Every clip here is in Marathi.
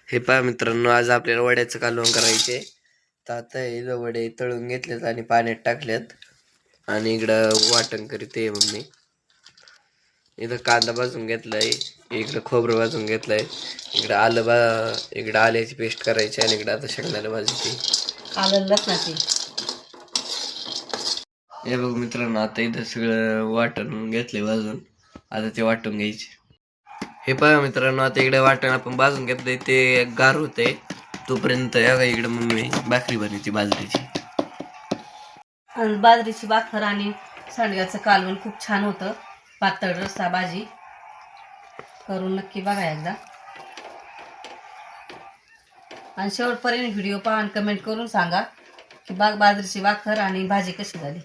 हे पहा मित्रांनो, आज आपल्याला वड्याचं कालवण करायचे. तर आता हे वडे तळून घेतलेत आणि पाण्यात टाकलेत आणि इकडं वाटण करीते मम्मी. इथं कांदा भाजून घेतलाय, इकडं खोबरं भाजून घेतलंय, इकडं आल्याची पेस्ट करायची आणि इकडं आता शेंगदाणे भाजते. आलं लसणाची. हे बघ मित्रांनो, आता इथं सगळं वाटण घेतलंय भाजून. आता ते वाटून घ्यायचे. हे पहा मित्रांनो, आता इकडे वाटण आपण भाजून घेतलंय, ते गार होते तोपर्यंत इकडे मम्मी भाकरी बनवते बाजरीची. आणि बाजरीची भाकर आणि सांडग्याचं कालवण खूप छान होतं. पातळ रस्सा भाजी करून नक्की बघा एकदा. आणि शेवटपर्यंत व्हिडिओ पहा आणि कमेंट करून सांगा की बाजरीची भाकर आणि भाजी कशी झाली.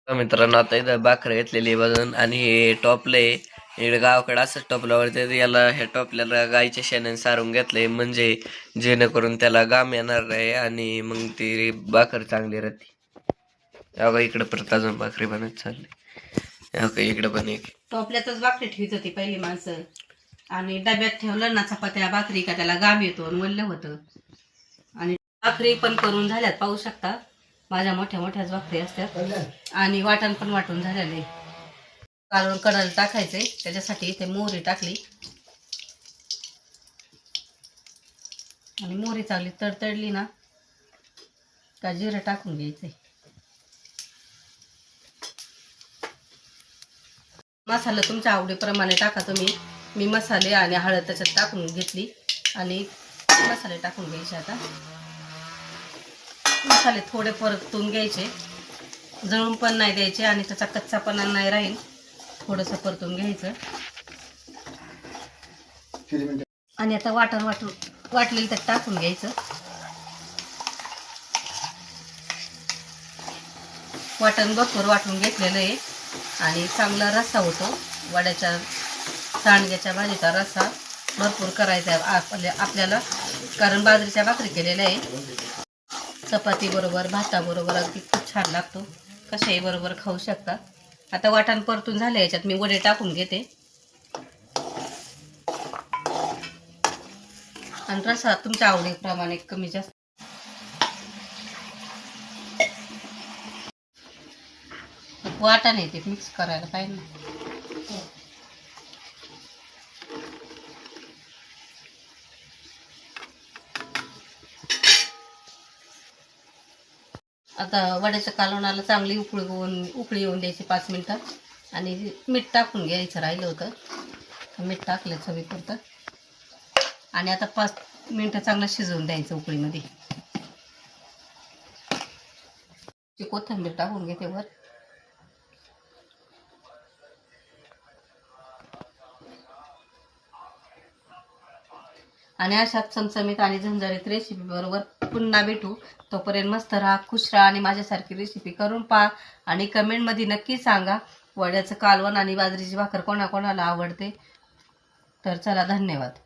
मित्रांनो, आता इथं भाकर घेतलेली भाजून आणि हे टॉपले इकडे गावाकडे असंच टॉपल्यावरती याला ह्या टॉपल्याला गायच्या शेणाने सारून घेतलंय, म्हणजे जेणेकरून त्याला घाम येणार नाही आणि मग ती भाकर चांगली राहते. बघा इकडे परत अजून भाकरी बनत चालली. इकडे पण एक टोपल्यातच भाकरी ठेवत होती पहिली माणसं, आणि डब्यात ठेवलं ना चपात्या भाकरी का त्याला गाम येतो आणि वल्ल होतं. आणि भाकरी पण करून झाल्यात, पाहू शकता माझ्या मोठ्या मोठ्याच भाकरी असतात. आणि वाटण पण वाटून झालेले. कालवण कडायला टाकायचे, त्याच्यासाठी इथे मोहरी टाकली आणि मोहरी चांगली तडतडली ना का जिरं टाकून घ्यायचे. मसाला तुमच्या आवडीप्रमाणे टाका तुम्ही. मी मसाले आणि हळद त्याच्यात टाकून घेतली आणि मसाले टाकून घ्यायचे. आता मसाले थोडे परतून घ्यायचे, जळून पण नाही द्यायचे आणि त्याचा कच्चापणा नाही राहील. थोडंसं परतून घ्यायचं आणि आता वाटलेलं त्यात टाकून घ्यायचं. वाटण भरपूर वाटून घेतलेलं आहे आणि चांगला रस्सा होतो. वड्याच्या सांडग्याच्या भाजीचा रस्सा भरपूर करायचा आहे आपल्याला, कारण बाजरीच्या भाकरी केलेल्या आहे. चपाती बरोबर, भाताबरोबर अगदी खूप छान लागतो. कशाही बरोबर खाऊ शकता. आता वाटण परतून झालं, याच्यात मी वडे टाकून घेते आणि रस्सा तुमच्या आवडीप्रमाणे कमी जास्त. वाटण येते मिक्स करायला पाहिजे ना. आता वड्याच्या कालवणाला चांगली उकळी येऊन द्यायची 5 मिनिटं आणि मीठ टाकून घ्यायचं राहिलं होतं. मीठ टाकलं चवीपुरतं आणि आता 5 मिनिटं चांगलं शिजवून द्यायचं उकळीमध्ये. कोथिंबीर टाकून घेते वर. आणि अशाच चमचमीत आणि झणझणीत रेसिपी बरोबर पुन्हा भेटू. तोपर्यंत मस्त राहा, खुश राहा आणि माझ्यासारखी रेसिपी करून पहा आणि कमेंटमध्ये नक्की सांगा वड्याचं कालवण आणि बाजरीची भाकर कोणाकोणाला आवडते. तर चला, धन्यवाद.